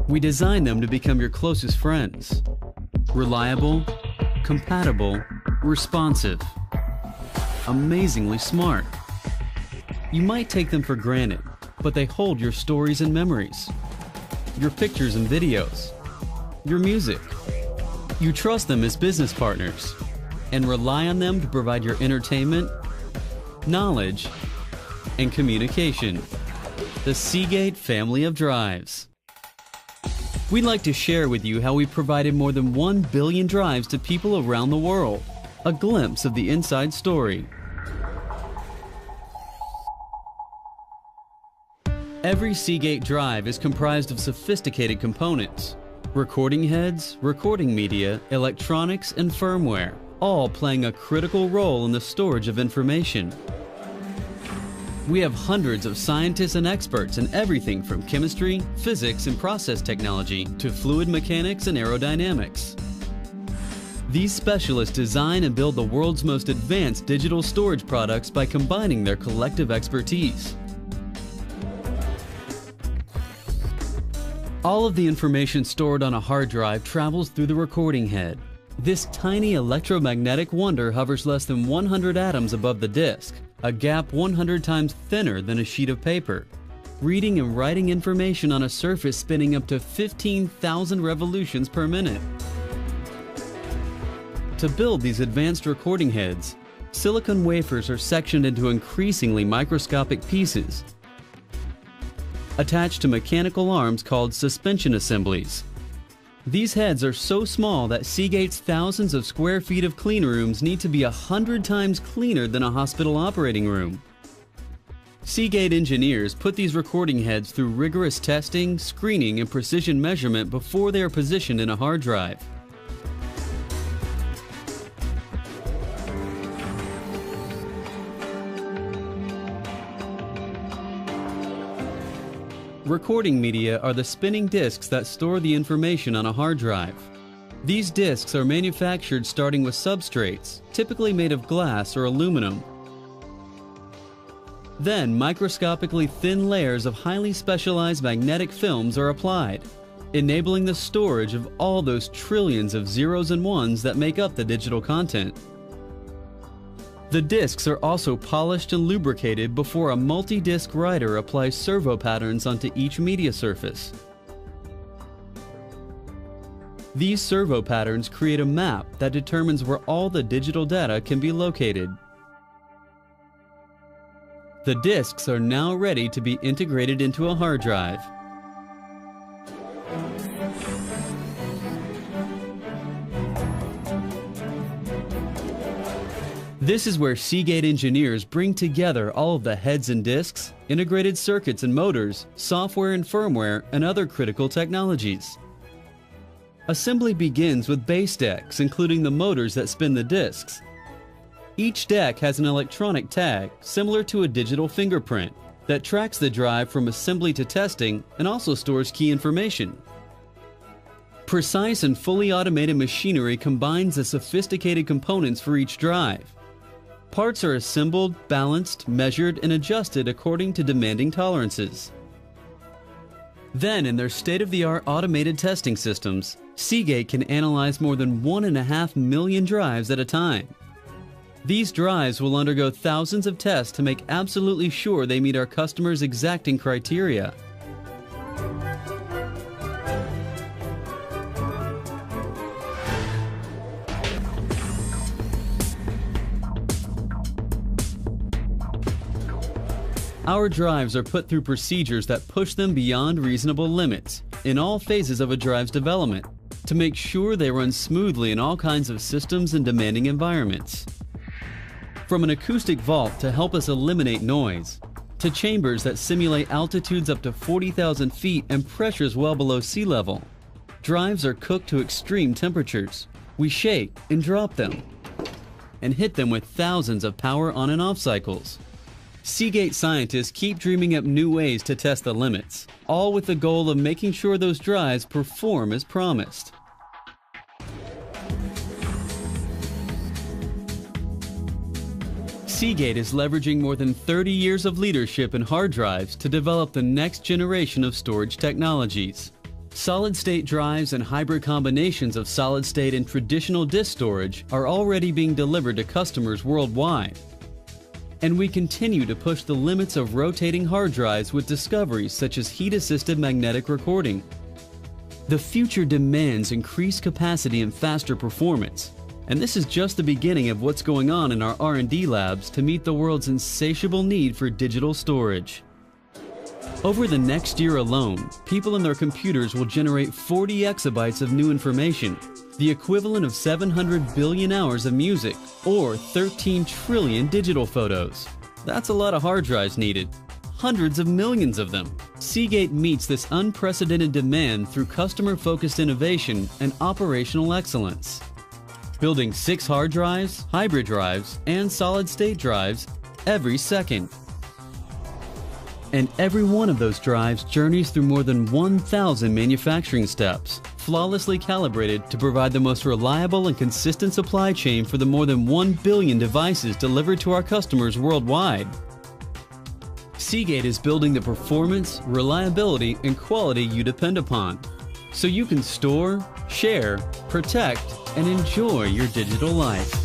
We design them to become your closest friends. Reliable, compatible, responsive, amazingly smart. You might take them for granted, but they hold your stories and memories, your pictures and videos, your music. You trust them as business partners and rely on them to provide your entertainment, knowledge, and communication. The Seagate family of drives. We'd like to share with you how we provided more than 1 billion drives to people around the world. A glimpse of the inside story. Every Seagate drive is comprised of sophisticated components. Recording heads, recording media, electronics, and firmware, all playing a critical role in the storage of information. We have hundreds of scientists and experts in everything from chemistry, physics, and process technology to fluid mechanics and aerodynamics. These specialists design and build the world's most advanced digital storage products by combining their collective expertise. All of the information stored on a hard drive travels through the recording head. This tiny electromagnetic wonder hovers less than 100 atoms above the disk, a gap 100 times thinner than a sheet of paper, reading and writing information on a surface spinning up to 15,000 revolutions per minute. To build these advanced recording heads, silicon wafers are sectioned into increasingly microscopic pieces, attached to mechanical arms called suspension assemblies. These heads are so small that Seagate's thousands of square feet of clean rooms need to be 100 times cleaner than a hospital operating room. Seagate engineers put these recording heads through rigorous testing, screening, and precision measurement before they are positioned in a hard drive. Recording media are the spinning disks that store the information on a hard drive. These disks are manufactured starting with substrates, typically made of glass or aluminum. Then, microscopically thin layers of highly specialized magnetic films are applied, enabling the storage of all those trillions of zeros and ones that make up the digital content. The disks are also polished and lubricated before a multi-disc writer applies servo patterns onto each media surface. These servo patterns create a map that determines where all the digital data can be located. The disks are now ready to be integrated into a hard drive. This is where Seagate engineers bring together all of the heads and disks, integrated circuits and motors, software and firmware, and other critical technologies. Assembly begins with base decks, including the motors that spin the disks. Each deck has an electronic tag, similar to a digital fingerprint, that tracks the drive from assembly to testing and also stores key information. Precise and fully automated machinery combines the sophisticated components for each drive. Parts are assembled, balanced, measured, and adjusted according to demanding tolerances. Then, in their state-of-the-art automated testing systems, Seagate can analyze more than 1.5 million drives at a time. These drives will undergo thousands of tests to make absolutely sure they meet our customers' exacting criteria. Our drives are put through procedures that push them beyond reasonable limits in all phases of a drive's development to make sure they run smoothly in all kinds of systems and demanding environments. From an acoustic vault to help us eliminate noise, to chambers that simulate altitudes up to 40,000 feet and pressures well below sea level, drives are cooked to extreme temperatures. We shake and drop them and hit them with thousands of power on and off cycles. Seagate scientists keep dreaming up new ways to test the limits, all with the goal of making sure those drives perform as promised. Seagate is leveraging more than 30 years of leadership in hard drives to develop the next generation of storage technologies. Solid-state drives and hybrid combinations of solid-state and traditional disk storage are already being delivered to customers worldwide. And we continue to push the limits of rotating hard drives with discoveries such as heat-assisted magnetic recording. The future demands increased capacity and faster performance, and this is just the beginning of what's going on in our R&D labs to meet the world's insatiable need for digital storage. Over the next year alone, people and their computers will generate 40 exabytes of new information, the equivalent of 700 billion hours of music, or 13 trillion digital photos. That's a lot of hard drives needed. Hundreds of millions of them. Seagate meets this unprecedented demand through customer-focused innovation and operational excellence. Building 6 hard drives, hybrid drives, and solid-state drives every second. And every one of those drives journeys through more than 1,000 manufacturing steps, flawlessly calibrated to provide the most reliable and consistent supply chain for the more than 1 billion devices delivered to our customers worldwide. Seagate is building the performance, reliability, and quality you depend upon, so you can store, share, protect, and enjoy your digital life.